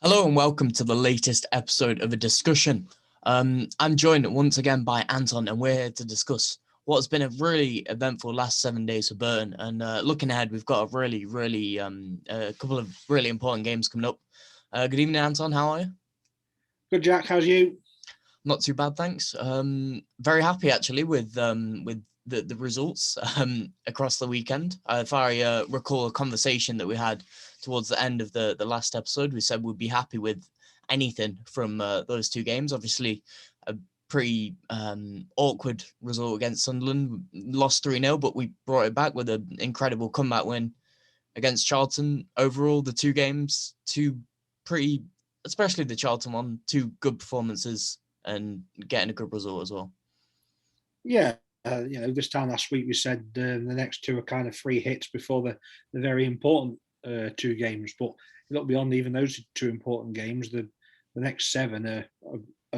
Hello and welcome to the latest episode of A Discussion. I'm joined once again by Anton, and we're here to discuss what has been a really eventful last 7 days for Burton. And looking ahead, we've got a couple of really important games coming up. Good evening, Anton. How are you? Good, Jack. How's you? Not too bad, thanks. Very happy actually with the results across the weekend. If I recall a conversation that we had towards the end of the last episode, we said we'd be happy with anything from those two games. Obviously, a pretty awkward result against Sunderland, lost 3-0, but we brought it back with an incredible comeback win against Charlton. Overall, the two games, especially the Charlton one, two good performances and getting a good result as well. Yeah, this time last week we said the next two are kind of free hits before the very important two games. But look beyond even those two important games, the next seven are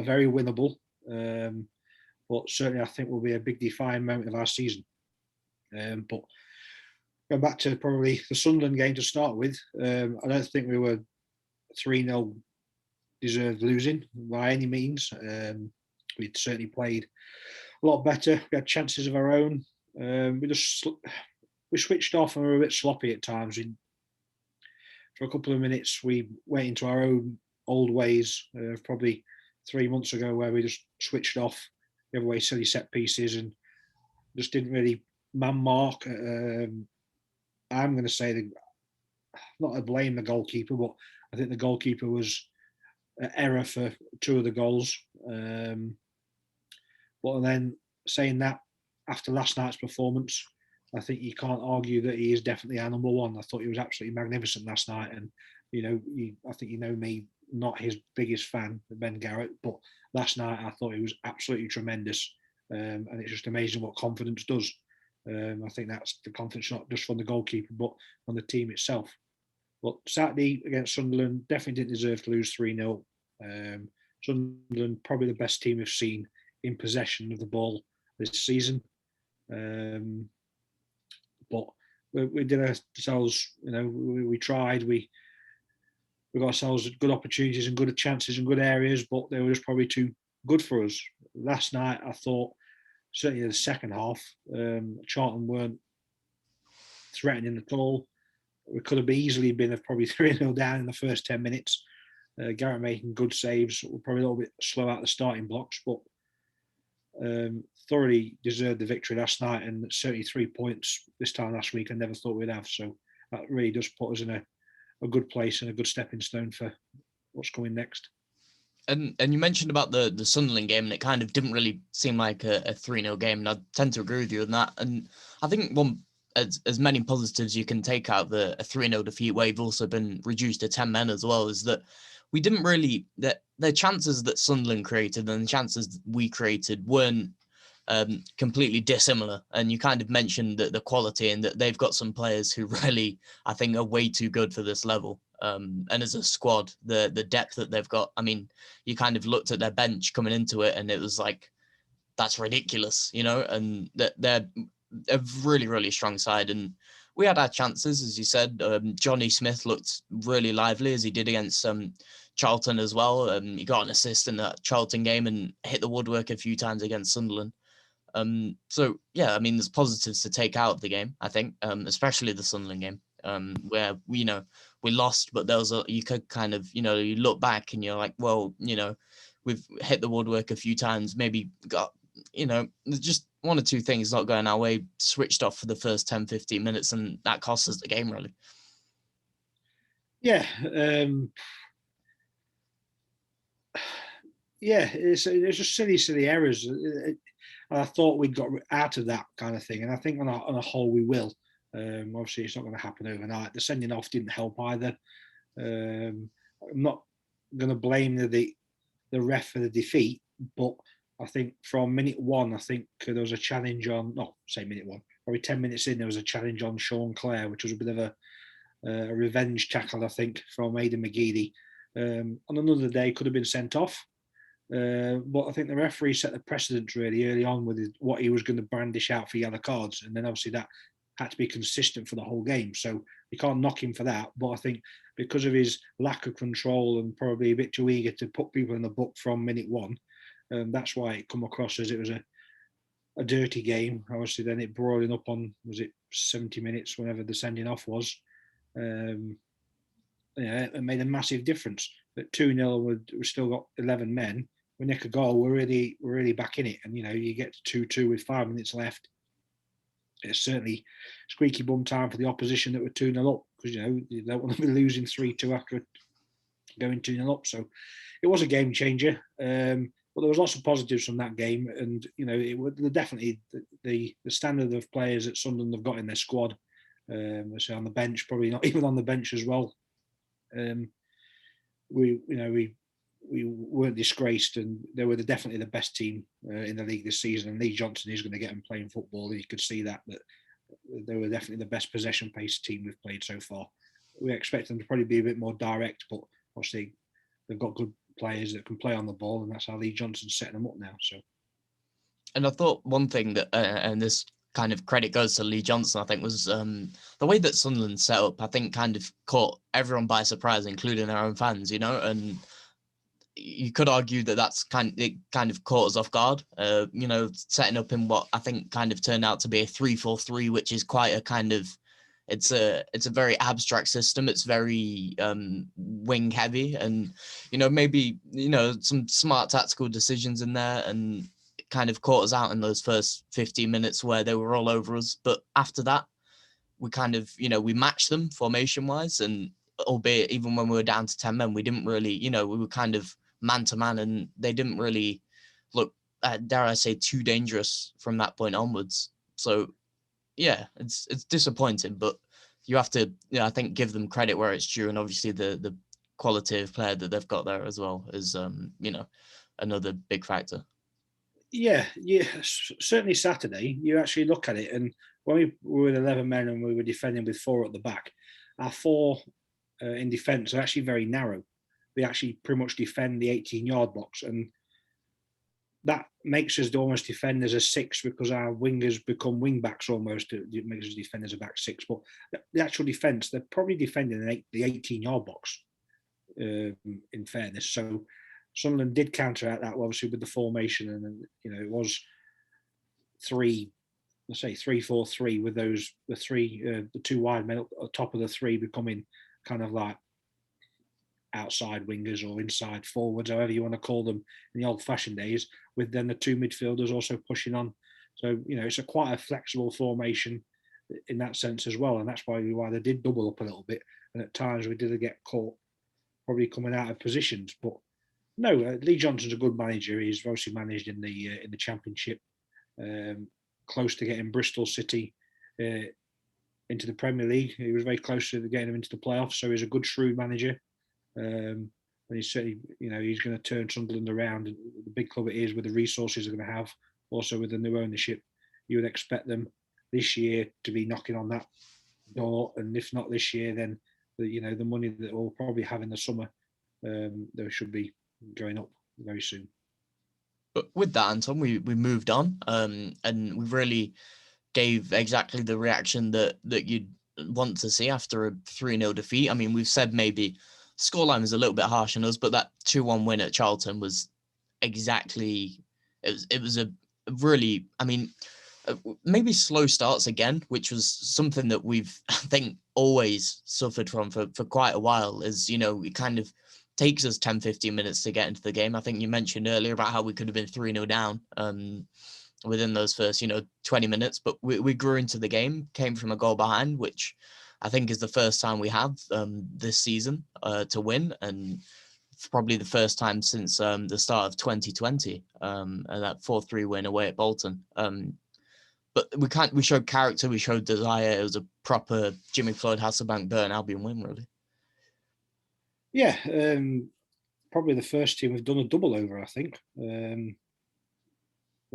very winnable. But certainly, I think will be a big defining moment of our season. But going back to probably the Sunderland game to start with, I don't think we were 3-0 deserved losing by any means. We'd certainly played a lot better. We had chances of our own. We switched off and we were a bit sloppy at times. For a couple of minutes, we went into our own old ways. Probably 3 months ago, where we just switched off, gave away silly set pieces, and just didn't really man mark. I'm going to say not to blame the goalkeeper, but I think the goalkeeper was an error for two of the goals. But then saying that, after last night's performance, I think you can't argue that he is definitely our number one. I thought he was absolutely magnificent last night, and I think you know me, not his biggest fan, Ben Garrett, but last night I thought he was absolutely tremendous, and it's just amazing what confidence does. I think that's the confidence not just from the goalkeeper, but from the team itself. But Saturday against Sunderland, definitely didn't deserve to lose 3-0. Sunderland, probably the best team we've seen in possession of the ball this season. But we did ourselves, we tried, we got ourselves good opportunities and good chances and good areas, but they were just probably too good for us. Last night, I thought, certainly in the second half, Charlton weren't threatening at all. We could have easily been probably 3-0 down in the first 10 minutes. Garrett making good saves. We're probably a little bit slow out the starting blocks, but thoroughly deserved the victory last night, and certainly 3 points this time last week I never thought we'd have. So that really does put us in a good place and a good stepping stone for what's coming next. And you mentioned about the Sunderland game, and it kind of didn't really seem like a 3-0 game, and I tend to agree with you on that. And I think as many positives you can take out of a 3-0 defeat, where you've also been reduced to 10 men as well, is that we didn't really, the chances that Sunderland created and the chances we created weren't completely dissimilar. And you kind of mentioned the quality, and that they've got some players who really, I think, are way too good for this level. And as a squad, the depth that they've got, I mean, you kind of looked at their bench coming into it and it was like, that's ridiculous, and they're a really, really strong side. And we had our chances, as you said. Johnny Smith looked really lively, as he did against Charlton as well. He got an assist in that Charlton game and hit the woodwork a few times against Sunderland. So, yeah, I mean, there's positives to take out of the game, I think, especially the Sunderland game, where, we lost, but you could kind of, you look back and you're like, well, we've hit the woodwork a few times, maybe got, just one or two things not going our way, switched off for the first 10, 15 minutes, and that cost us the game, really. Yeah. It's just silly errors. I thought we'd got out of that kind of thing, and I think on a whole we will. Obviously, it's not going to happen overnight. The sending off didn't help either. I'm not going to blame the ref for the defeat, but I think from minute one, I think there was a challenge on, not say minute one, probably 10 minutes in, there was a challenge on Sean Clare, which was a bit of a revenge tackle, I think, from Aidan McGeady. On another day, could have been sent off. But I think the referee set the precedent really early on with what he was going to brandish out for yellow cards, and then obviously that had to be consistent for the whole game. So you can't knock him for that. But I think because of his lack of control and probably a bit too eager to put people in the book from minute one, that's why it come across as it was a dirty game. Obviously, then it broadened up on, was it 70 minutes, whenever the sending off was. It made a massive difference. At 2-0, we've still got 11 men. We nick a goal, we're really back in it. And, you get to 2-2 with 5 minutes left. It's certainly squeaky bum time for the opposition that were 2-0 up, because, you don't want to be losing 3-2 after going 2-0 up. So it was a game changer. But there was lots of positives from that game, and it was definitely the standard of players that Sunderland have got in their squad. I say on the bench, probably not even on the bench as well. We weren't disgraced, and they were definitely the best team in the league this season. And Lee Johnson is going to get them playing football. You could see that they were definitely the best possession-based team we've played so far. We expect them to probably be a bit more direct, but obviously they've got good players that can play on the ball, and that's how Lee Johnson's setting them up now. So, and I thought one thing that, and this kind of credit goes to Lee Johnson, I think, was the way that Sunderland set up. I think kind of caught everyone by surprise, including our own fans. And you could argue that it kind of caught us off guard. Setting up in what I think kind of turned out to be a 3-4-3, which is quite a kind of, it's a very abstract system. It's very wing heavy, and maybe some smart tactical decisions in there, and it kind of caught us out in those first 15 minutes where they were all over us. But after that, we kind of we matched them formation wise, and albeit even when we were down to 10 men, we didn't really we were kind of man to man, and they didn't really look, dare I say, too dangerous from that point onwards. So yeah, it's disappointing, but you have to, I think, give them credit where it's due, and obviously the quality of player that they've got there as well is, another big factor. Yeah, certainly Saturday. You actually look at it, and when we were with 11 men and we were defending with 4 at the back, our 4 in defence are actually very narrow. They actually pretty much defend the 18-yard box, and that makes us almost defend as a 6, because our wingers become wing backs almost. It makes us defend as a back 6, but the actual defence, they're probably defending the 18-yard box, in fairness. So Sunderland did counteract that, obviously, with the formation, and it was 3-4-3 with the 2 wide men up top of the 3 becoming kind of like outside wingers or inside forwards, however you want to call them in the old-fashioned days, with then the 2 midfielders also pushing on. So it's quite a flexible formation in that sense as well, and that's why they did double up a little bit, and at times we did get caught probably coming out of positions. But no, Lee Johnson's a good manager. He's obviously managed in the Championship, close to getting Bristol City into the Premier League. He was very close to getting them into the playoffs. So he's a good, shrewd manager. And he's certainly, he's going to turn Sunderland around. The big club it is, with the resources they're going to have, also with the new ownership, you would expect them this year to be knocking on that door. And if not this year, then the money that we'll probably have in the summer, they should be going up very soon. But with that, Anton, we moved on, and we really gave exactly the reaction that you'd want to see after a 3-0 defeat. I mean, we've said maybe scoreline was a little bit harsh on us, but that 2-1 win at Charlton was exactly, it was a really, I mean, maybe slow starts again, which was something that we've, I think, always suffered from for quite a while, is, it kind of takes us 10, 15 minutes to get into the game. I think you mentioned earlier about how we could have been 3-0 down within those first, 20 minutes, but we grew into the game, came from a goal behind, which I think is the first time we have this season to win, and probably the first time since the start of 2020, and that 4-3 win away at Bolton. But we showed character, we showed desire. It was a proper Jimmy Floyd Hasselbank Burn Albion win, really. Yeah, probably the first team we've done a double over, I think.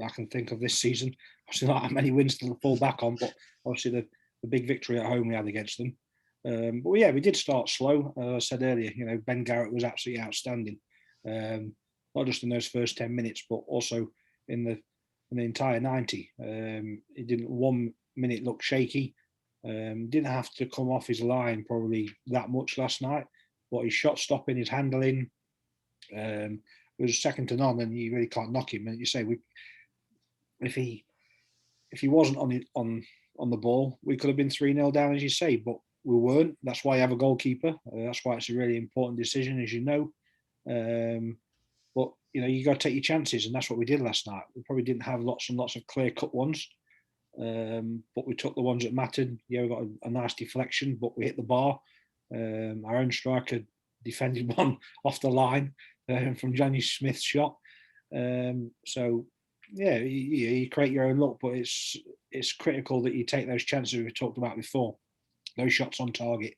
I can think of this season. Obviously, not that many wins to fall back on, but obviously the big victory at home we had against them. But yeah, we did start slow. As I said earlier, Ben Garrett was absolutely outstanding. Not just in those first 10 minutes, but also in the entire 90. He didn't 1 minute look shaky. Didn't have to come off his line probably that much last night, but his shot stopping, his handling was second to none, and you really can't knock him. And you say if he wasn't on the ball, we could have been 3-0 down, as you say, but we weren't. That's why you have a goalkeeper. That's why it's a really important decision, as you know. But you got to take your chances, and that's what we did last night. We probably didn't have lots and lots of clear-cut ones, but we took the ones that mattered. Yeah, we got a nice deflection, but we hit the bar. Our own striker defended one off the line from Johnny Smith's shot. So yeah, you create your own luck, but it's critical that you take those chances we talked about before, those shots on target,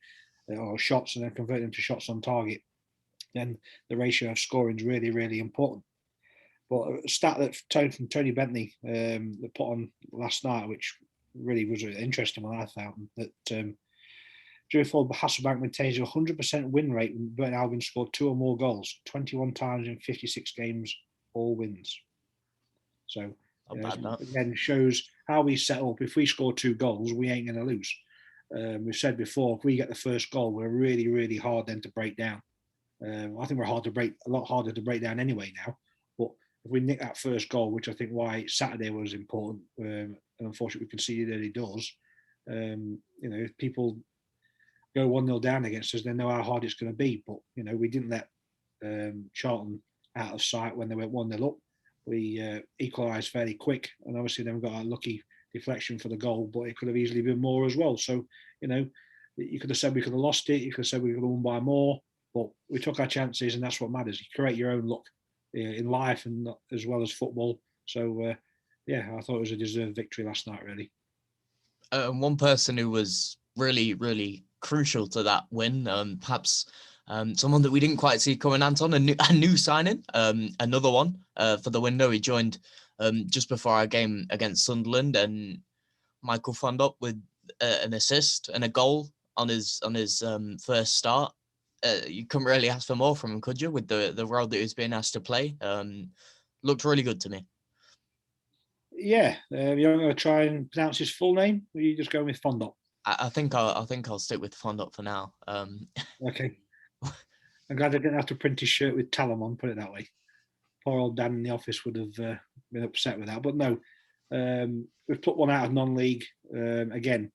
or shots and then convert them to shots on target. Then the ratio of scoring is really, really important. But a stat that from Tony Bentley that put on last night, which really was an interesting one, I found, that during football, Hasselbank maintains a 100% win rate when Burton Albion scored 2 or more goals, 21 times in 56 games, all wins. So, again, shows how we set up. If we score 2 goals, we ain't going to lose. We've said before, if we get the first goal, we're really, really hard then to break down. I think we're a lot harder to break down anyway now. But if we nick that first goal, which I think why Saturday was important, and unfortunately we conceded early doors, if people go 1-0 down against us, they know how hard it's going to be. But, we didn't let Charlton out of sight when they went 1-0 up. We equalised fairly quick, and obviously then we got a lucky deflection for the goal, but it could have easily been more as well. So, you could have said we could have lost it, you could have said we could have won by more, but we took our chances, and that's what matters. You create your own luck in life and as well as football. So, I thought it was a deserved victory last night, really. One person who was really, really crucial to that win, perhaps someone that we didn't quite see coming, Anton, a new signing, another one for the window. He joined just before our game against Sunderland, and Michael Fondop with an assist and a goal on his first start. You couldn't really ask for more from him, could you, with the role that he was being asked to play? Looked really good to me. Yeah, you're going to try and pronounce his full name, or are you just going with Fondop? I think I'll stick with Fondop for now. Okay. I'm glad I didn't have to print his shirt with Talon on, put it that way. Poor old Dan in the office would have been upset with that. But no, we've put one out of non-league. Again,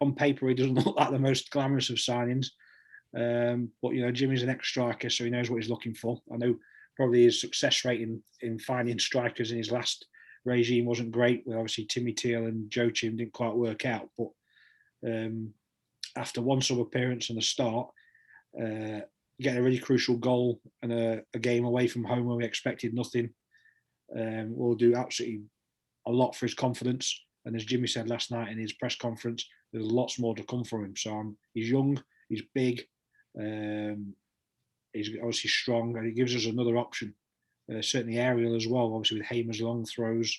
on paper, he doesn't look like the most glamorous of signings. But, Jimmy's an ex-striker, so he knows what he's looking for. I know probably his success rate in finding strikers in his last regime wasn't great. Well, obviously, Timmy Teal and Joe Chim didn't quite work out. But after one sub-appearance and a start, getting a really crucial goal and a game away from home where we expected nothing, will do absolutely a lot for his confidence. And as Jimmy said last night in his press conference, there's lots more to come from him. So he's young, he's big, he's obviously strong, and he gives us another option. Certainly aerial as well, obviously with Hamer's long throws,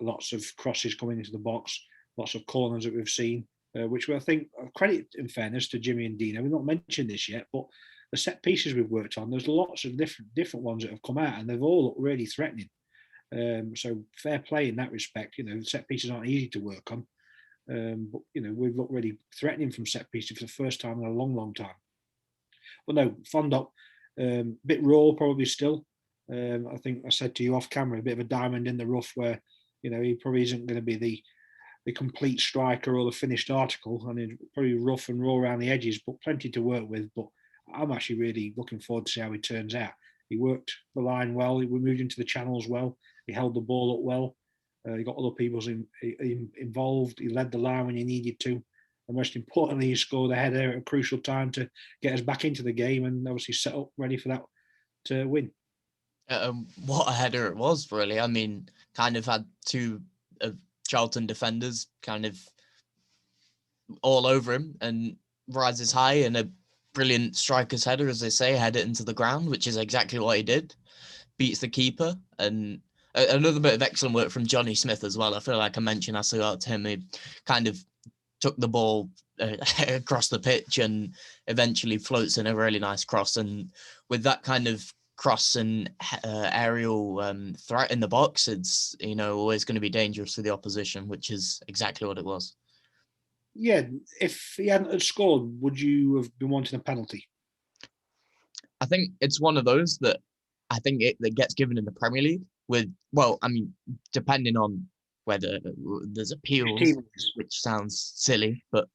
lots of crosses coming into the box, lots of corners that we've seen. Which I think, credit in fairness to Jimmy and Dino, we've not mentioned this yet, but the set pieces we've worked on, there's lots of different ones that have come out, and they've all looked really threatening. So fair play in that respect. Set pieces aren't easy to work on, but we've looked really threatening from set pieces for the first time in a long, long time. But no, Fondop, bit raw probably still. I think I said to you off camera, a bit of a diamond in the rough where he probably isn't going to be the complete striker or the finished article. I mean, probably rough and raw around the edges, but plenty to work with. But I'm actually really looking forward to see how he turns out. He worked the line well. He moved into the channels well. He held the ball up well. He got other people involved. He led the line when he needed to. And most importantly, he scored a header at a crucial time to get us back into the game and obviously set up ready for that to win. What a header it was, really. I mean, kind of had two Charlton defenders kind of all over him and rises high and a brilliant striker's header, as they say, head it into the ground, which is exactly what he did. Beats the keeper. And another bit of excellent work from Johnny Smith as well. I feel like I mentioned I saw out to him. He kind of took the ball across the pitch and eventually floats in a really nice cross. And with that kind of cross and aerial threat in the box, it's always going to be dangerous for the opposition, which is exactly what it was. Yeah, if he hadn't have scored, would you have been wanting a penalty? I think it's one of those that I think that gets given in the Premier League with, well, I mean, depending on whether there's Which appeals, team it is? which sounds silly, but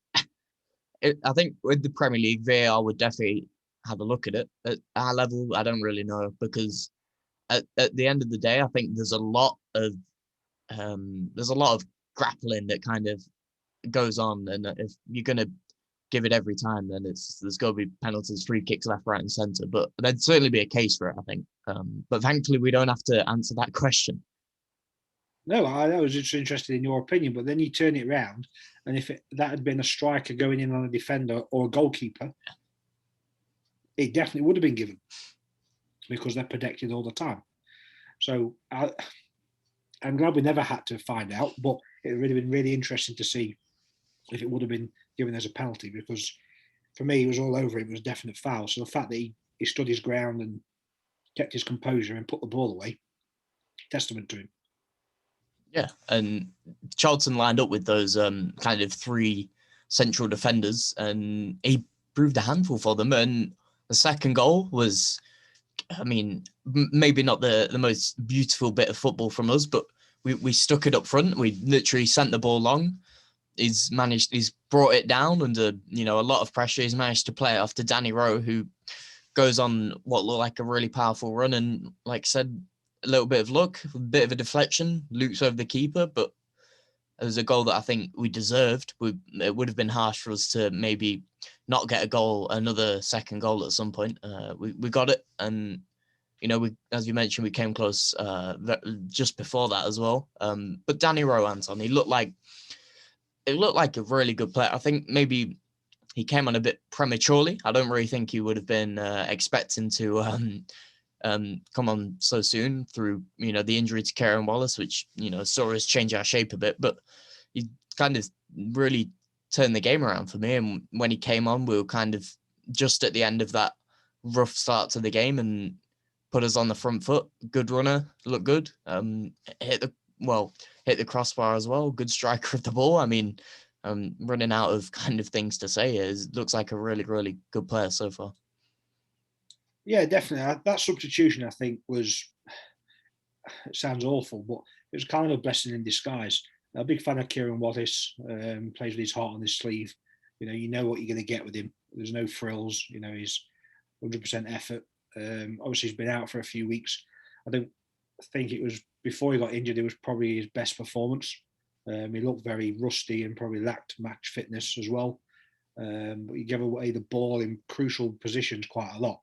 I think with the Premier League, VAR would definitely have a look at it. At our level, I don't really know because at the end of the day, I think there's a lot of grappling that kind of goes on, and if you're gonna give it every time, then there's got to be penalties, free kicks, left, right, and centre. But there'd certainly be a case for it, I think. But thankfully, we don't have to answer that question. No, I was just interested in your opinion, but then you turn it round, and if that had been a striker going in on a defender or a goalkeeper, it definitely would have been given because they're protected all the time. So I'm glad we never had to find out, but it would have been really interesting to see if it would have been given as a penalty because for me, it was all over. It was a definite foul. So the fact that he stood his ground and kept his composure and put the ball away, testament to him. Yeah, and Charlton lined up with those kind of three central defenders, and he proved a handful for them. And the second goal was, I mean, maybe not the most beautiful bit of football from us, but we stuck it up front. We literally sent the ball long. He's brought it down under, a lot of pressure. He's managed to play it off to Danny Rowe, who goes on what looked like a really powerful run. And like I said, a little bit of luck, a bit of a deflection, loops over the keeper, but it was a goal that I think we deserved. It would have been harsh for us to maybe not get another second goal at some point. We got it, and we, as you mentioned, we came close just before that as well. But Danny Rowe, Anton, it looked like a really good player. I think maybe he came on a bit prematurely. I don't really think he would have been expecting to come on so soon through, the injury to Kieran Wallace, which, saw us change our shape a bit, but he kind of really turned the game around for me. And when he came on, we were kind of just at the end of that rough start to the game and put us on the front foot. Good runner, looked good. Hit the crossbar as well. Good striker of the ball. I mean, I'm running out of kind of things to say. It looks like a really, really good player so far. Yeah, definitely. That substitution, I think, it sounds awful, but it was kind of a blessing in disguise. I'm a big fan of Kieran Wallace, plays with his heart on his sleeve. You know what you're going to get with him. There's no frills. He's 100% effort. Obviously, he's been out for a few weeks. I don't think it was before he got injured. It was probably his best performance. He looked very rusty and probably lacked match fitness as well. But he gave away the ball in crucial positions quite a lot.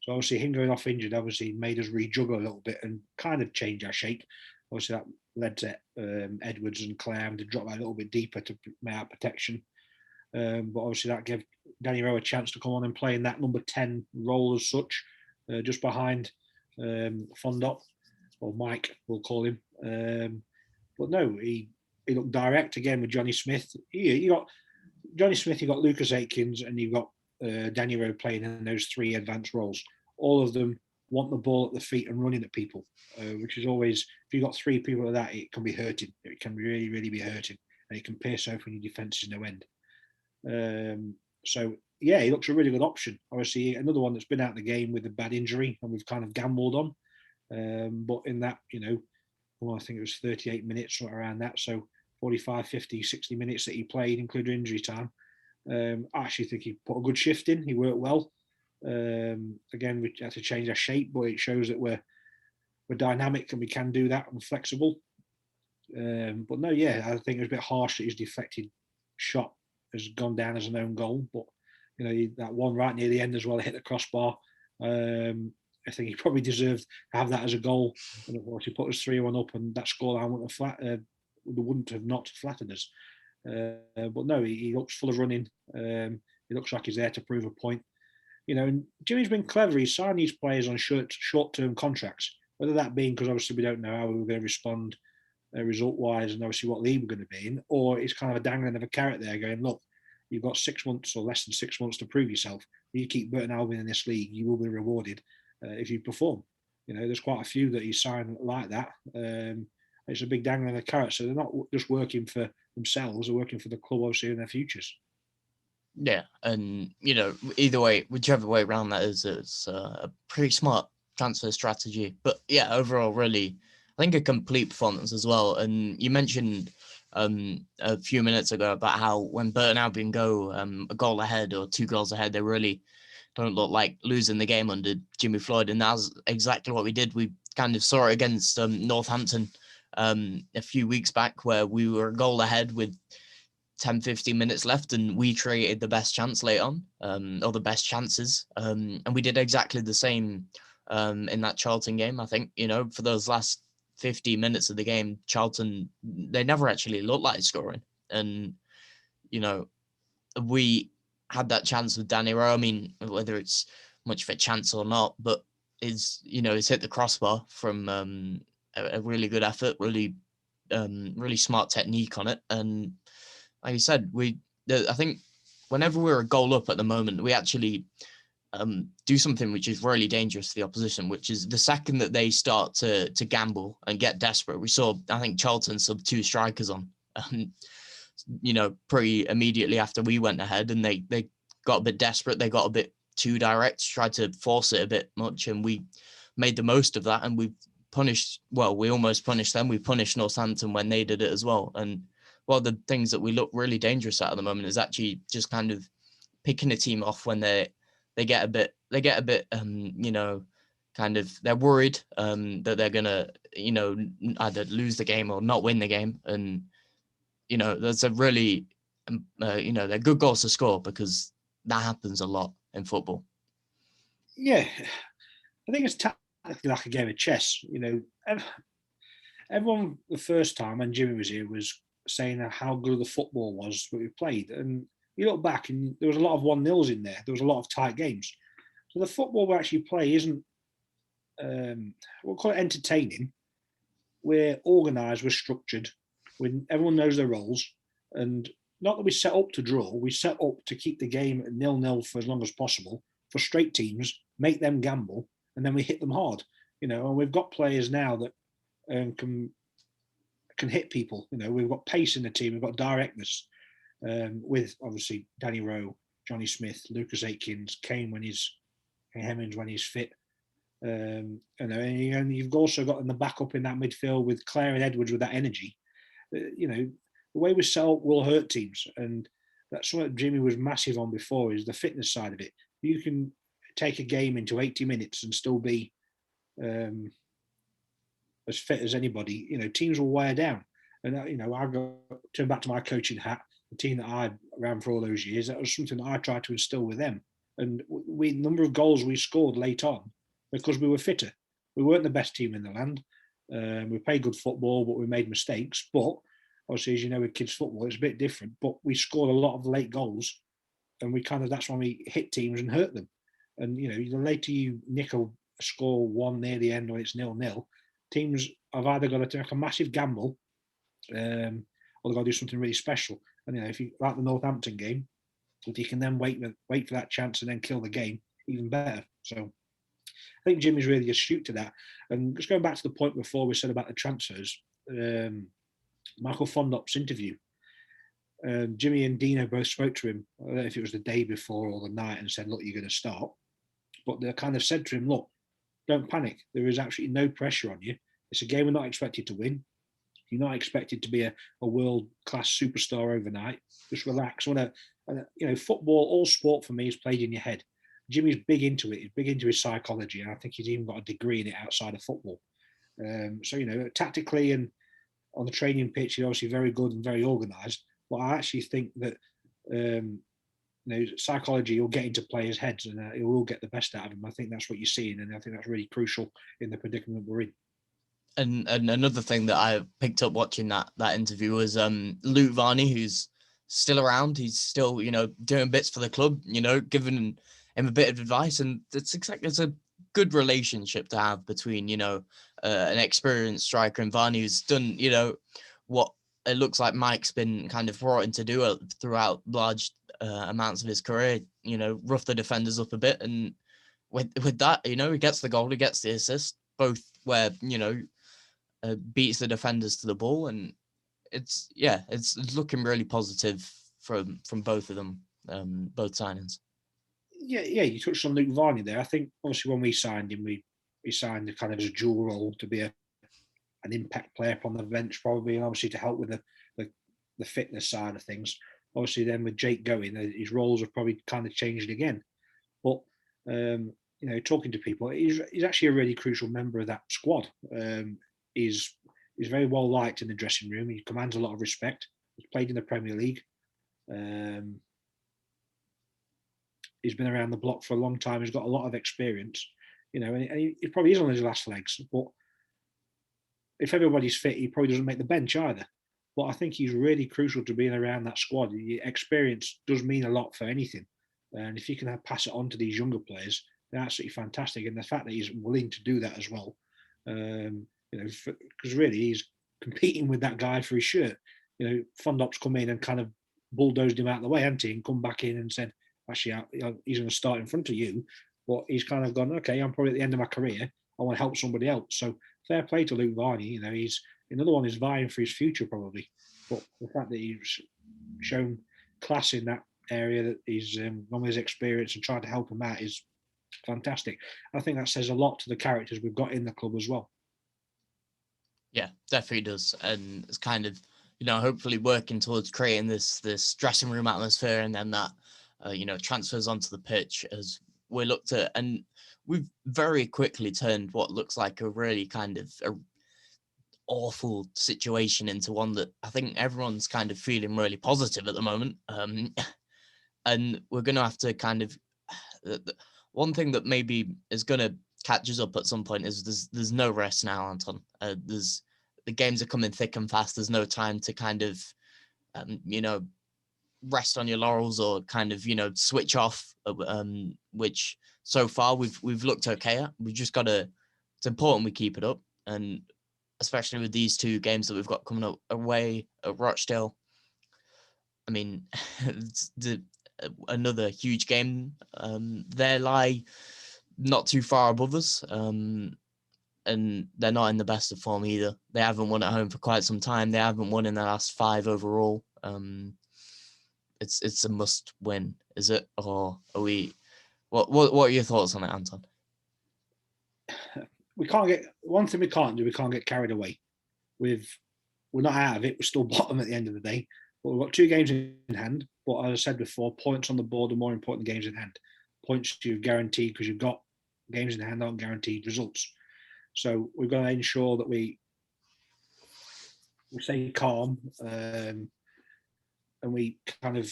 So obviously him going off injured obviously made us rejuggle a little bit and kind of change our shape. Obviously that led to Edwards and Clam to drop that a little bit deeper to make out protection. But obviously that gave Danny Rowe a chance to come on and play in that number 10 role as such, just behind Fondop, or Mike, we'll call him. But no, he looked direct again with Johnny Smith. You got Johnny Smith, you got Lucas Aikins, and you've got Danny Rowe playing in those three advanced roles. All of them want the ball at the feet and running at people, which is always, if you've got three people like that, it can be hurting. It can really, really be hurting, and it can pierce open your defences no end. So yeah, he looks a really good option. Obviously, another one that's been out of the game with a bad injury, and we've kind of gambled on. But in that, I think it was 38 minutes, somewhere around that. So 45, 50, 60 minutes that he played, including injury time. I actually think he put a good shift in. He worked well. Again, we had to change our shape, but it shows that we're dynamic and we can do that and flexible. But no, yeah, I think it was a bit harsh that his deflected shot has gone down as an own goal. But that one right near the end as well, hit the crossbar. I think he probably deserved to have that as a goal. And of course, he put us 3-1 up, and that scoreline wouldn't have not flattered us. But no, he looks full of running. He looks like he's there to prove a point. And Jimmy's been clever. He's signed these players on short-term contracts, whether that being because obviously we don't know how we were going to respond result-wise and obviously what league we're going to be in, or it's kind of a dangling of a carrot there going, look, you've got 6 months or less than 6 months to prove yourself. If you keep Burton Albion in this league, you will be rewarded if you perform. There's quite a few that he signed like that. It's a big dangling a carrot. So they're not just working for themselves; they're working for the club, obviously, in their futures. Yeah, and either way, whichever way around that is, it's a pretty smart transfer strategy. But yeah, overall, really, I think a complete performance as well. And you mentioned a few minutes ago about how when Burton Albion go a goal ahead or 2 goals ahead, they really don't look like losing the game under Jimmy Floyd, and that's exactly what we did. We kind of saw it against Northampton a few weeks back, where we were a goal ahead with 10, 15 minutes left, and we created the best chance late on, or the best chances. And we did exactly the same in that Charlton game. I think, for those last 50 minutes of the game, Charlton, they never actually looked like scoring. And, we had that chance with Danny Rowe. I mean, whether it's much of a chance or not, but he's hit the crossbar from a really good effort, really smart technique on it. And like you said, I think whenever we're a goal up at the moment, we actually do something which is really dangerous to the opposition, which is the second that they start to gamble and get desperate. We saw, I think, Charlton sub 2 strikers on, pretty immediately after we went ahead, and they got a bit desperate. They got a bit too direct, tried to force it a bit much, and we made the most of that. And we almost punished them. We punished Northampton when they did it as well. And one of the things that we look really dangerous at the moment is actually just kind of picking a team off when they get a bit kind of, they're worried that they're gonna either lose the game or not win the game. And there's a really they're good goals to score, because that happens a lot in football. Yeah, I think it's tactically like a game of chess. Everyone the first time when Jimmy was here was saying how good the football was that we played, and you look back and there was a lot of 1-0s in there. There was a lot of tight games. So the football we actually play isn't, we'll call it entertaining. We're organised, we're structured, everyone knows their roles, and not that we set up to draw, we set up to keep the game at 0-0 for as long as possible, frustrate teams, make them gamble, and then we hit them hard. And we've got players now that can hit people. We've got pace in the team, we've got directness, with obviously Danny Rowe, Johnny Smith, Lucas Aikins, Kane Hemmings when he's fit. And you've also got in the backup in that midfield with Clare and Edwards with that energy. The way we set up will hurt teams, and that's what Jimmy was massive on before, is the fitness side of it. You can take a game into 80 minutes and still be as fit as anybody. Teams will wear down. And I turn back to my coaching hat, the team that I ran for all those years. That was something that I tried to instill with them. And the number of goals we scored late on because we were fitter. We weren't the best team in the land. We played good football, but we made mistakes. But obviously, as you know, with kids' football, it's a bit different. But we scored a lot of late goals, and that's when we hit teams and hurt them. And the later you nick a score one near the end when it's 0-0, teams have either got to take a massive gamble, or they've got to do something really special. And if you like the Northampton game, if you can then wait for that chance and then kill the game, even better. So I think Jimmy's really astute to that. And just going back to the point before we said about the transfers, Michael Fondop's interview, Jimmy and Dino both spoke to him. I don't know if it was the day before or the night, and said, "Look, you're going to start." But they kind of said to him, "Look, don't panic. There is absolutely no pressure on you. It's a game we're not expected to win. You're not expected to be a world-class superstar overnight. Just relax." Football, all sport for me is played in your head. Jimmy's big into it. He's big into his psychology, and I think he's even got a degree in it outside of football. Tactically and on the training pitch, he's obviously very good and very organised. But I actually think that psychology will get into players' heads, and it will get the best out of them. I think that's what you're seeing, and I think that's really crucial in the predicament we're in. And another thing that I picked up watching that interview was Luke Varney, who's still around. He's still, doing bits for the club, giving him a bit of advice. And it's a good relationship to have between, an experienced striker and Varney, who's done, what it looks like Mike's been kind of brought in to do throughout large amounts of his career, rough the defenders up a bit. And with that, he gets the goal, he gets the assist, both where, beats the defenders to the ball, and it's looking really positive from both of them, both signings. Yeah, you touched on Luke Varney there. I think obviously when we signed him, we signed kind of as a dual role to be an impact player up on the bench probably, and obviously to help with the fitness side of things. Obviously, then with Jake going, his roles have probably kind of changed again. But talking to people, he's actually a really crucial member of that squad. He's very well liked in the dressing room. He commands a lot of respect. He's played in the Premier League. He's been around the block for a long time. He's got a lot of experience, and he probably is on his last legs. But if everybody's fit, he probably doesn't make the bench either. But I think he's really crucial to being around that squad. Experience does mean a lot for anything. And if you can pass it on to these younger players, they're absolutely fantastic. And the fact that he's willing to do that as well, because really he's competing with that guy for his shirt. Fondop's come in and kind of bulldozed him out of the way, hasn't he? And come back in and said, actually, he's going to start in front of you. But he's kind of gone, okay, I'm probably at the end of my career. I want to help somebody else. So fair play to Luke Varney. He's another one is vying for his future probably. But the fact that he's shown class in that area, that he's on his experience and trying to help him out is fantastic. I think that says a lot to the characters we've got in the club as well. Yeah, definitely does. And it's kind of, hopefully working towards creating this dressing room atmosphere, and then that, transfers onto the pitch as we looked at. And we've very quickly turned what looks like a really kind of awful situation into one that I think everyone's kind of feeling really positive at the moment. And we're going to have to kind of, one thing that maybe is going to catch us up at some point is there's no rest now, Anton. The games are coming thick and fast. There's no time to kind of, rest on your laurels or kind of, switch off, which so far we've looked okay at. We've just got to, it's important we keep it up. And especially with these two games that we've got coming up away at Rochdale. I mean, it's another huge game. They lie not too far above us, and they're not in the best of form either. They haven't won at home for quite some time. They haven't won in the last 5 overall. It's a must win, is it? Or are we? What are your thoughts on it, Anton? We can't get one thing we can't do. We can't get carried away. We're not out of it. We're still bottom at the end of the day. But we've got 2 games in hand. But as I said before, points on the board are more important than games in hand. Points you've guaranteed because you've got games in hand aren't guaranteed results. So we've got to ensure that we stay calm and we kind of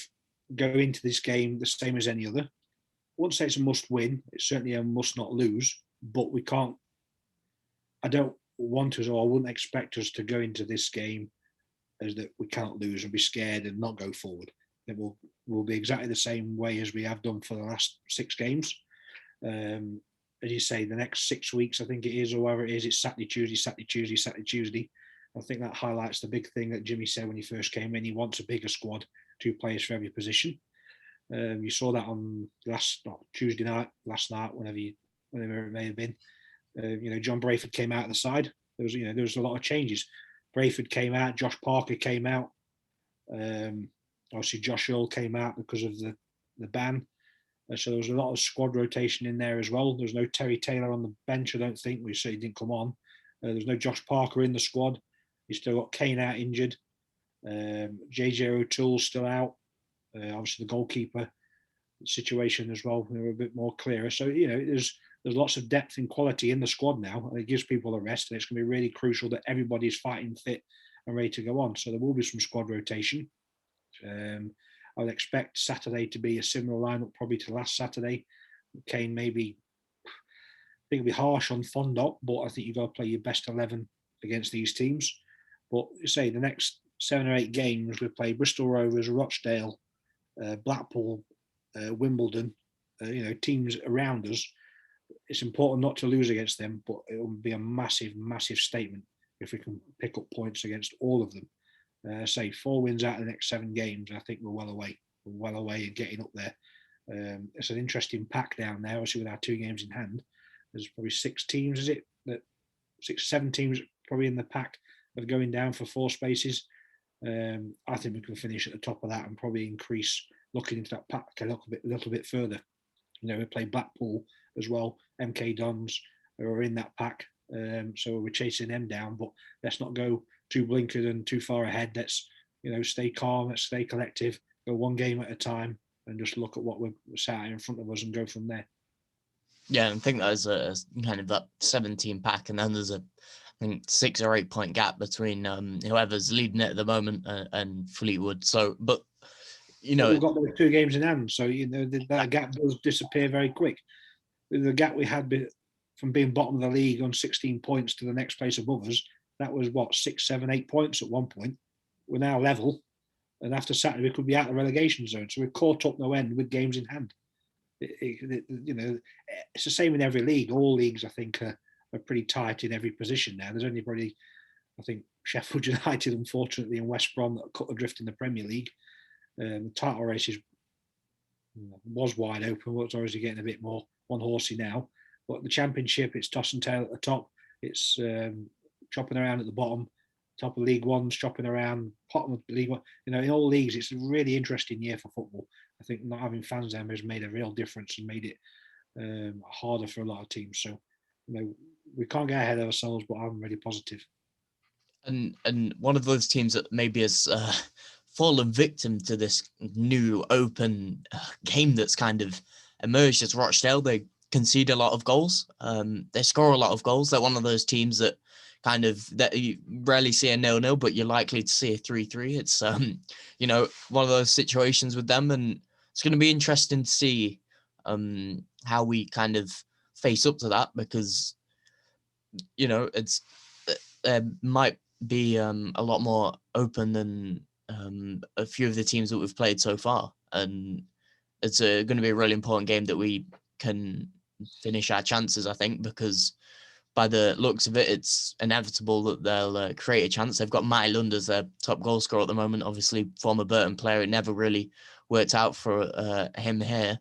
go into this game the same as any other. I wouldn't say it's a must win. It's certainly a must not lose. But we can't. I don't want us, or I wouldn't expect us to go into this game as that we can't lose and be scared and not go forward. It will be exactly the same way as we have done for the last 6 games. As you say, the next 6 weeks, I think it is, or whatever it is, it's Saturday, Tuesday, Saturday, Tuesday, Saturday, Tuesday. I think that highlights the big thing that Jimmy said when he first came in. He wants a bigger squad, 2 players for every position. You saw that on Tuesday night, last night, whenever it may have been. John Brayford came out of the side. There was a lot of changes. Brayford came out. Josh Parker came out. Obviously, Josh Earl came out because of the ban. So there was a lot of squad rotation in there as well. There was no Terry Taylor on the bench, I don't think. We say he didn't come on. There's no Josh Parker in the squad. You still got Kane out injured. JJ O'Toole's still out. Obviously, the goalkeeper situation as well. They were a bit more clearer. So, there's lots of depth and quality in the squad now. And it gives people a rest. And it's going to be really crucial that everybody's fighting fit and ready to go on. So there will be some squad rotation. I would expect Saturday to be a similar lineup probably to last Saturday. Kane maybe, I think it'll be harsh on Fondop, but I think you've got to play your best 11 against these teams. But say the next 7 or 8 games, we play Bristol Rovers, Rochdale, Blackpool, Wimbledon, teams around us. It's important not to lose against them, but it will be a massive, massive statement if we can pick up points against all of them. Say 4 wins out of the next 7 games, I think we're well away. We're well away and getting up there. It's an interesting pack down there, obviously with our 2 games in hand. There's probably 6 teams, is it? 6, 7 teams probably in the pack of going down for 4 spaces. I think we can finish at the top of that and probably increase looking into that pack a little bit further. We play Blackpool as well, MK Dons who are in that pack, so we're chasing them down. But let's not go too blinkered and too far ahead. Let's stay calm, let's stay collective, go one game at a time, and just look at what we're sat in front of us and go from there. Yeah, I think there's a kind of that 17 pack, and then there's I think 6 or 8 point gap between whoever's leading it at the moment and Fleetwood. So, but we've got those 2 games in hand, so that gap does disappear very quick. The gap we had from being bottom of the league on 16 points to the next place above us, that was 6, 7, 8 points at one point. We're now level, and after Saturday we could be out of the relegation zone. So we're caught up no end with games in hand. It's the same in every league. All leagues, I think, are pretty tight in every position now. There's only probably, I think, Sheffield United, unfortunately, and West Brom that cut adrift in the Premier League. The title race was wide open, but it's obviously getting a bit more one-horsey now. But the Championship, it's toss and tail at the top. It's chopping around at the bottom. Top of League One's chopping around. Bottom of League One. In all leagues, it's a really interesting year for football. I think not having fans there has made a real difference and made it harder for a lot of teams. So, we can't get ahead of ourselves, but I'm really positive. And one of those teams that maybe has fallen victim to this new open game that's kind of emerged is Rochdale. They concede a lot of goals. They score a lot of goals. They're one of those teams that that you rarely see a 0-0, but you're likely to see a 3-3. It's one of those situations with them, and it's going to be interesting to see how we kind of face up to that, because it's might be a lot more open than a few of the teams that we've played so far, and it's going to be a really important game that we can finish our chances, I think, because by the looks of it, it's inevitable that they'll create a chance. They've got Matty Lund as their top goal scorer at the moment, obviously former Burton player. It never really worked out for him here.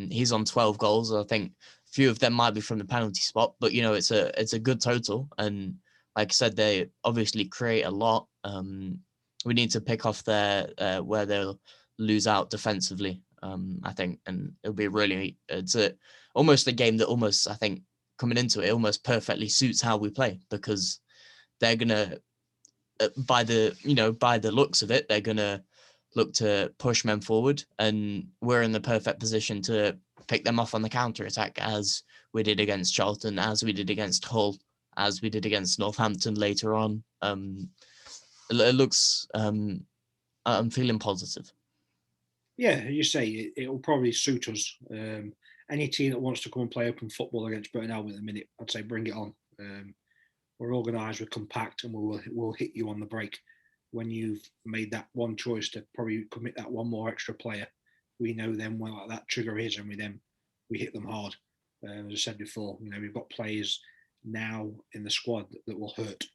He's on 12 goals. I think a few of them might be from the penalty spot, but it's a good total. And like I said, they obviously create a lot. We need to pick off their where they'll lose out defensively, I think, and it'll be it's almost a game that almost, I think, coming into it almost perfectly suits how we play, because they're gonna by the looks of it, they're gonna look to push men forward, and we're in the perfect position to pick them off on the counter attack, as we did against Charlton, as we did against Hull, as we did against Northampton later on. It looks I'm feeling positive. Yeah, you say it will probably suit us. Any team that wants to come and play open football against Burton Albion at the minute, I'd say bring it on. We're organised, we're compact, and we'll hit you on the break. When you've made that one choice to probably commit that one more extra player, we know then what that trigger is, and we hit them hard. As I said before, we've got players now in the squad that will hurt.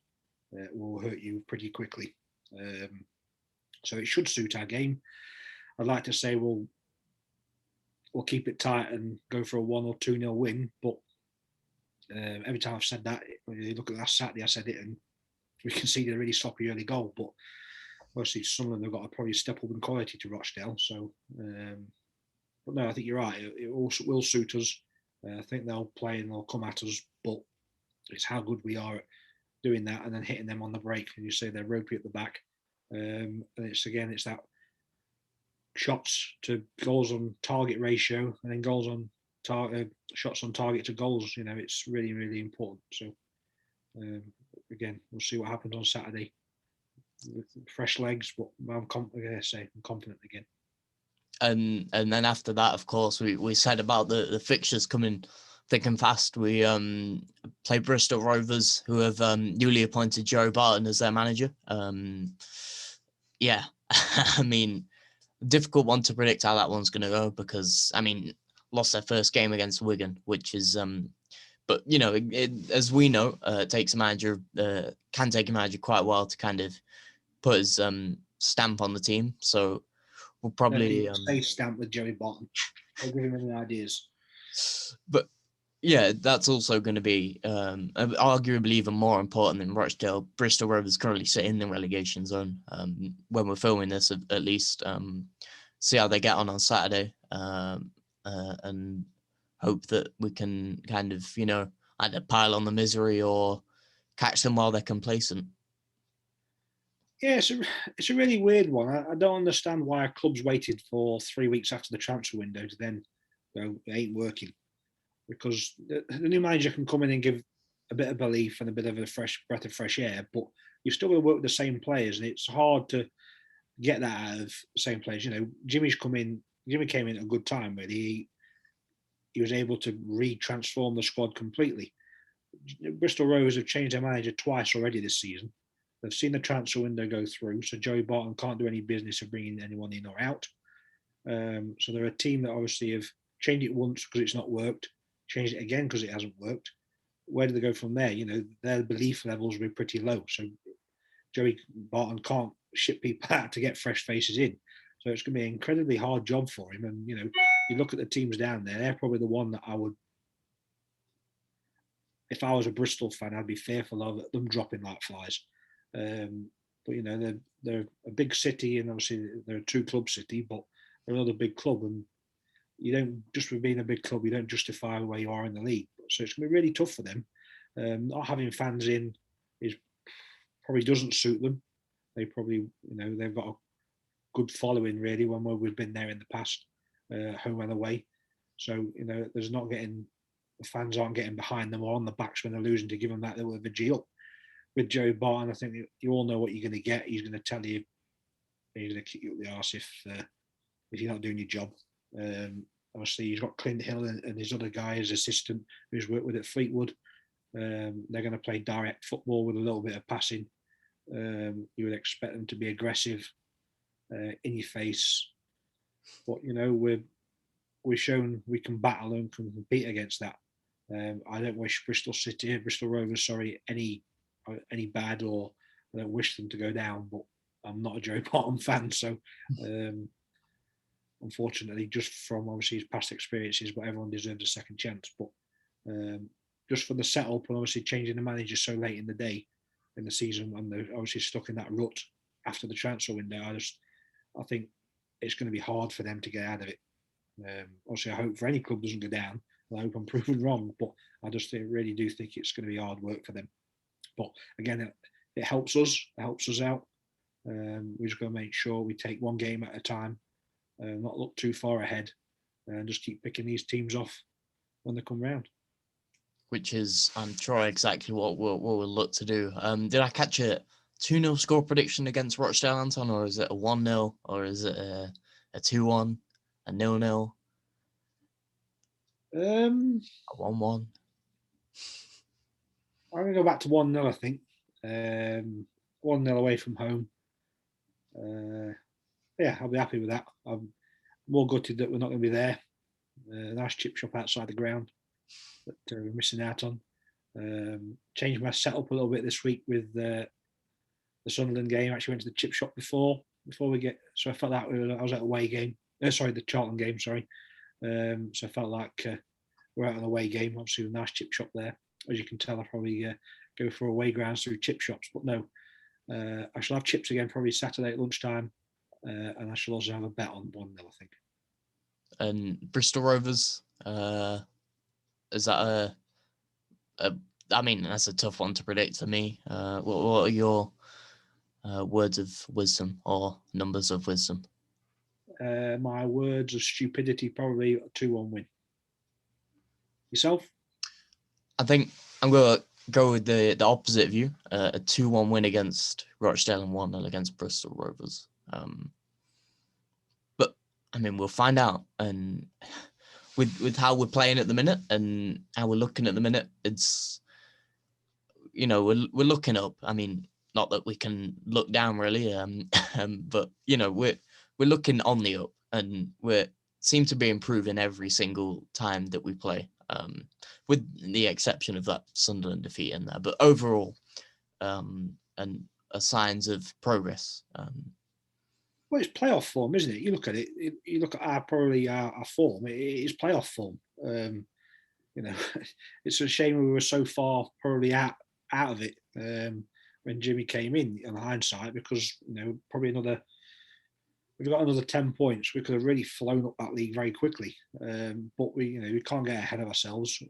Will hurt you pretty quickly. So it should suit our game. I'd like to say we'll keep it tight and go for a 1 or 2-0 win, but every time I've said that, when you look at last Saturday, I said it, and we conceded a really sloppy early goal. But obviously, some of them have got to probably step up in quality to Rochdale. So, but no, I think you're right. It also will suit us. I think they'll play and they'll come at us, but it's how good we are at doing that and then hitting them on the break. And you say they're ropey at the back, and it's that shots to goals on target ratio, and then goals on shots on target to goals. It's really, really important. So again, we'll see what happens on Saturday with fresh legs, but I'm confident again. And then after that, of course, we said about the fixtures coming thick and fast. We play Bristol Rovers, who have newly appointed Joe Barton as their manager. Yeah, I mean, difficult one to predict how that one's going to go, because lost their first game against Wigan, which is but as we know, it takes a manager can take a manager quite a while to kind of put his stamp on the team. So we'll probably stay stamp with Joey Barton. I'll give him any ideas. But Yeah, that's also going to be arguably even more important than Rochdale. Bristol Rovers currently sit in the relegation zone when we're filming this, at least. See how they get on Saturday, and hope that we can kind of, either pile on the misery or catch them while they're complacent. Yeah, it's a really weird one. I don't understand why clubs waited for 3 weeks after the transfer window to then go, it ain't working. Because the new manager can come in and give a bit of belief and a bit of a fresh breath of fresh air, but you're still going to work with the same players, and it's hard to get that out of the same players. Jimmy came in at a good time, really. He was able to re-transform the squad completely. Bristol Rovers have changed their manager twice already this season. They've seen the transfer window go through, so Joey Barton can't do any business of bringing anyone in or out. So they're a team that obviously have changed it once because it's not worked, changed it again because it hasn't worked. Where do they go from there? Their belief levels will be pretty low. So Joey Barton can't ship people out to get fresh faces in. So it's going to be an incredibly hard job for him. And, you look at the teams down there, they're probably the one that I would, if I was a Bristol fan, I'd be fearful of them dropping like flies. But, they're a big city, and obviously they're a two-club city, but they're another big club. And you don't, just for being a big club, you don't justify where you are in the league. So it's going to be really tough for them. Not having fans in is probably doesn't suit them. They probably, they've got a good following really when we've been there in the past, home and away. So, there's not getting, the fans aren't getting behind them or on the backs when they're losing to give them that little bit of a G up. With Joey Barton, I think you all know what you're going to get. He's going to tell you, he's going to kick you up the arse if you're not doing your job. Obviously, he's got Clint Hill and his other guy as assistant who's worked with at Fleetwood. They're going to play direct football with a little bit of passing. You would expect them to be aggressive, in your face, but we've shown we can battle and can compete against that. I don't wish Bristol Rovers, any bad, or I don't wish them to go down. But I'm not a Joe Barton fan, so unfortunately, just from obviously his past experiences, but everyone deserves a second chance. But just for the setup and obviously changing the manager so late in the day in the season, when they're obviously stuck in that rut after the transfer window, I think it's going to be hard for them to get out of it. Obviously, I hope for any club doesn't go down. I hope I'm proven wrong, but I just really do think it's going to be hard work for them. But again, it helps us. It helps us out. We're just going to make sure we take one game at a time, not look too far ahead, and just keep picking these teams off when they come round. Which is, I'm sure, exactly what we'll look to do. Did I catch a 2-0 score prediction against Rochdale, Anton, or is it a 1-0, or is it a 2-1, a 0-0, a 1-1? I'm going to go back to 1-0, I think. 1-0 away from home. Yeah, I'll be happy with that. I'm more gutted that we're not going to be there. Nice chip shop outside the ground that we're missing out on. Changed my setup a little bit this week with the Sunderland game. Actually went to the chip shop before we get. So I felt that I was at a away game. The Charlton game. Sorry. So I felt like we're at an away game. Obviously, a nice chip shop there. As you can tell, I probably go for away grounds through chip shops. But no, I shall have chips again probably Saturday at lunchtime, and I shall also have a bet on 1-0, I think. And Bristol Rovers, is that I mean, that's a tough one to predict to me. What are your words of wisdom or numbers of wisdom? My words of stupidity, probably a 2-1 win. Yourself? I think I'm going to go with the opposite view, a 2-1 win against Rochdale and 1-0 against Bristol Rovers. But, I mean, we'll find out. And with how we're playing at the minute and how we're looking at the minute, it's, we're looking up. I mean, not that we can look down really, but, we're looking on the up, and we seem to be improving every single time that we play. With the exception of that Sunderland defeat in there, but overall, and signs of progress. Well, it's playoff form, isn't it? You look at it. You look at our form. It is playoff form. you know, it's a shame we were so far probably out of it when Jimmy came in hindsight, because probably we've got another 10 points. We could have really flown up that league very quickly, but we can't get ahead of ourselves.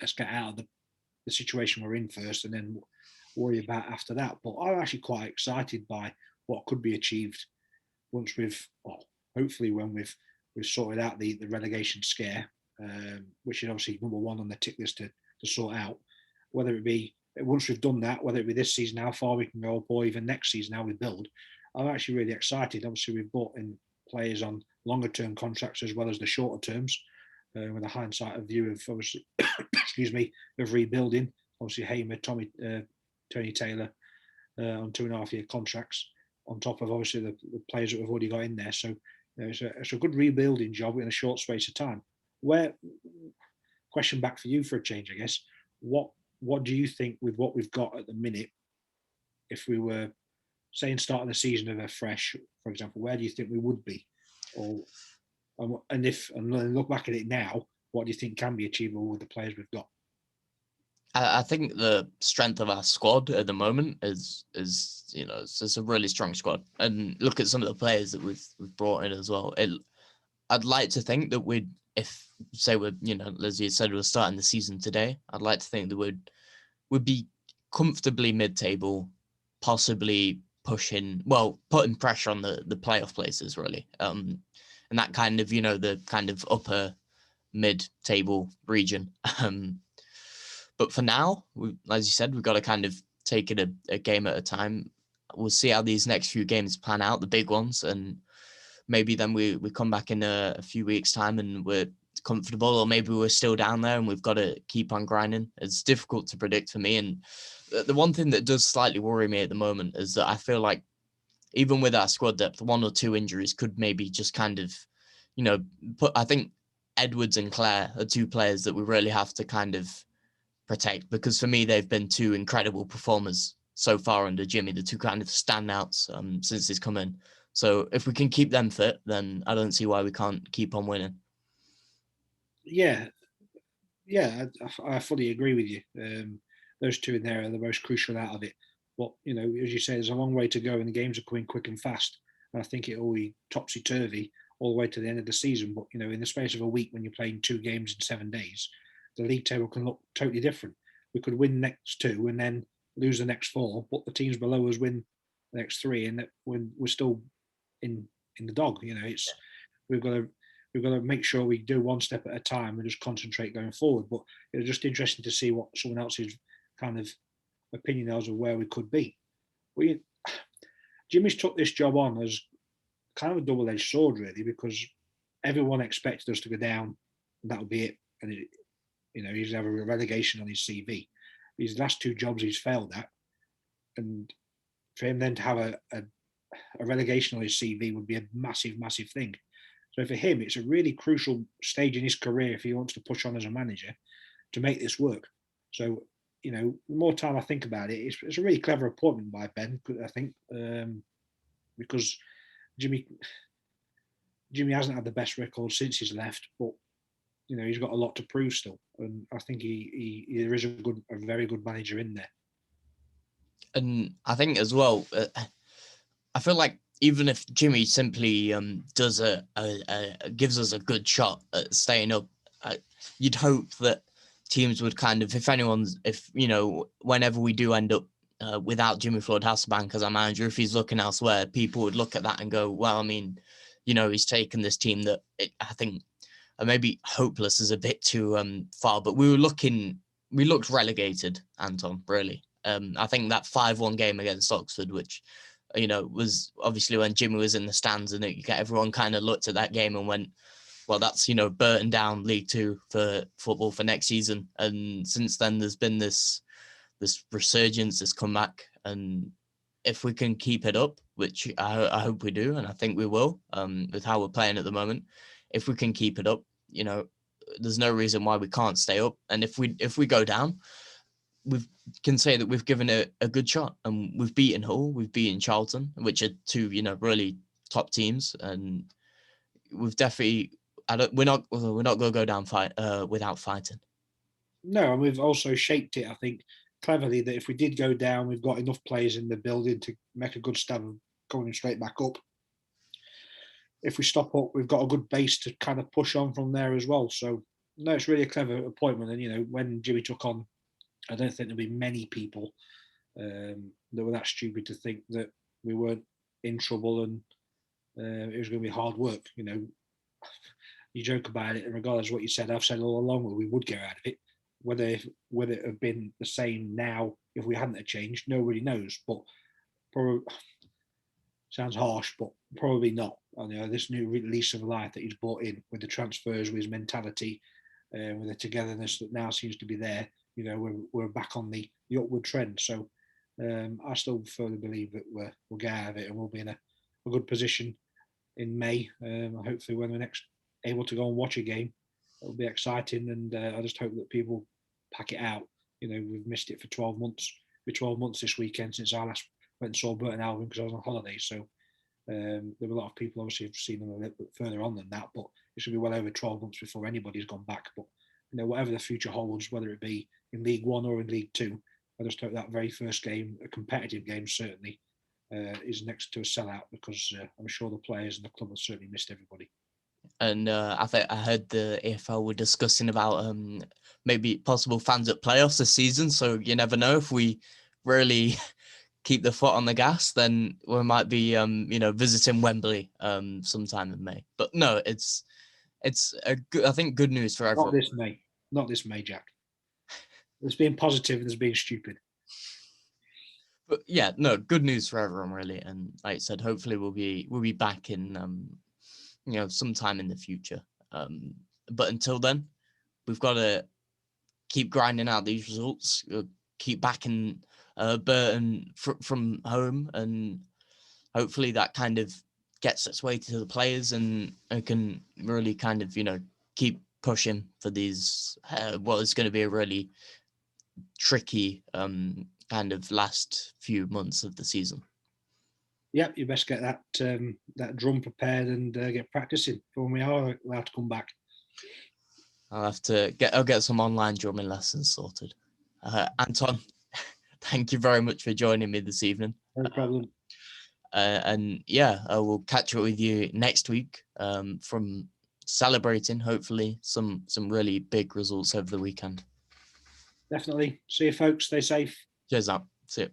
Let's get out of the situation we're in first, and then worry about after that. But I'm actually quite excited by what could be achieved once hopefully when we've sorted out the relegation scare, which is obviously number one on the tick list to sort out. Whether it be once we've done that, whether it be this season, how far we can go up, or even next season, how we build. I'm actually really excited. Obviously, we've brought in players on longer term contracts as well as the shorter terms, with a hindsight of view of obviously, excuse me, of rebuilding. Obviously, Hamer, Tony Taylor on 2.5-year contracts, on top of obviously the players that we've already got in there. So it's a good rebuilding job in a short space of time. Question back for you for a change, I guess. What do you think with what we've got at the minute? If we were saying starting the season of a fresh, for example, where do you think we would be? And look back at it now, what do you think can be achievable with the players we've got? I think the strength of our squad at the moment is it's a really strong squad. And look at some of the players that we've brought in as well. I'd like to think that if say we're, as you said, we're starting the season today, I'd like to think that we'd be comfortably mid-table, possibly putting pressure on the playoff places, really. And that kind of, the kind of upper mid-table region. But for now, as you said, we've got to kind of take it a game at a time. We'll see how these next few games pan out, the big ones, and maybe then we come back in a few weeks' time and we're comfortable, or maybe we're still down there and we've got to keep on grinding. It's difficult to predict for me. And the one thing that does slightly worry me at the moment is that I feel like even with our squad depth, 1 or 2 injuries could maybe just kind of, I think Edwards and Claire are 2 players that we really have to kind of protect, because for me, they've been 2 incredible performers so far under Jimmy, the 2 kind of standouts since he's come in. So if we can keep them fit, then I don't see why we can't keep on winning. Yeah, I fully agree with you. Those 2 in there are the most crucial out of it. But, as you say, there's a long way to go and the games are coming quick and fast. And I think it will be topsy-turvy all the way to the end of the season. But, in the space of a week, when you're playing 2 games in 7 days, the league table can look totally different. We could win the next 2 and then lose the next 4, but the teams below us win the next 3, and that when we're still in the dog. We've got to make sure we do one step at a time and just concentrate going forward. But it's just interesting to see what someone else's kind of opinion is of where we could be. Jimmy's took this job on as kind of a double-edged sword, really, because everyone expected us to go down, and that would be it. And he's have a relegation on his CV. His last 2 jobs he's failed at, and for him then to have a relegation on his CV would be a massive, massive thing. So for him, it's a really crucial stage in his career if he wants to push on as a manager to make this work. So, the more time I think about it, it's a really clever appointment by Ben, I think, because Jimmy hasn't had the best record since he's left, but he's got a lot to prove still, and I think there is a very good manager in there. And I think as well, I feel like even if Jimmy simply does gives us a good shot at staying up, you'd hope that teams would kind of, whenever we do end up without Jimmy Floyd Hasselbank as our manager, if he's looking elsewhere, people would look at that and go, well, I mean, he's taken this team that I think maybe hopeless is a bit too far, but we looked relegated, Anton, really. I think that 5-1 game against Oxford, which, was obviously when Jimmy was in the stands, and everyone kind of looked at that game and went, well, that's, burning down League 2 for football for next season. And since then, there's been this resurgence, this comeback. And if we can keep it up, which I hope we do, and I think we will, with how we're playing at the moment, if we can keep it up, there's no reason why we can't stay up. And if we go down, we can say that we've given it a good shot, and we've beaten Hull, we've beaten Charlton, which are 2, really top teams, and we've definitely we're not going to go down without fighting. No, and we've also shaped it, I think, cleverly, that if we did go down, we've got enough players in the building to make a good stab of going straight back up. If we stop up, we've got a good base to kind of push on from there as well. So, no, it's really a clever appointment. And, when Jimmy took on, I don't think there'll be many people that were that stupid to think that we weren't in trouble and it was going to be hard work. You joke about it, and regardless of what you said, I've said all along that we would get out of it. Whether it have been the same now if we hadn't changed, nobody knows. But probably sounds harsh, but probably not. This new lease of life that he's brought in with the transfers, with his mentality, with the togetherness that now seems to be there. We're back on the upward trend. So I still further believe that we'll get out of it and we'll be in a good position in May. Hopefully, when we're next able to go and watch a game, it'll be exciting. And I just hope that people pack it out. We've missed it for 12 months. It'll be 12 months this weekend since I last went and saw Burton Albion because I was on holiday. So there were a lot of people obviously have seen them a little bit further on than that, but it should be well over 12 months before anybody's gone back. But whatever the future holds, whether it be in League One or in League Two, I just hope that very first game, a competitive game certainly, is next to a sellout because I'm sure the players and the club have certainly missed everybody. And I think I heard the AFL were discussing about maybe possible fans at playoffs this season. So you never know, if we really keep the foot on the gas, then we might be visiting Wembley sometime in May. But no, it's a good, I think, good news for everyone. Not this May, Jack. There's being positive and there's being stupid. But yeah, no, good news for everyone really. And like I said, hopefully we'll be back in sometime in the future. But until then, we've got to keep grinding out these results, keep backing Burton from home, and hopefully that kind of gets its way to the players and can really kind of keep pushing for these what is going to be a really tricky kind of last few months of the season. Yep, you best get that drum prepared and get practicing for when we are allowed to come back. I'll get some online drumming lessons sorted. Anton, thank you very much for joining me this evening. No problem. And yeah, I will catch up with you next week from celebrating, hopefully, some really big results over the weekend. Definitely. See you, folks. Stay safe. Cheers out. See you.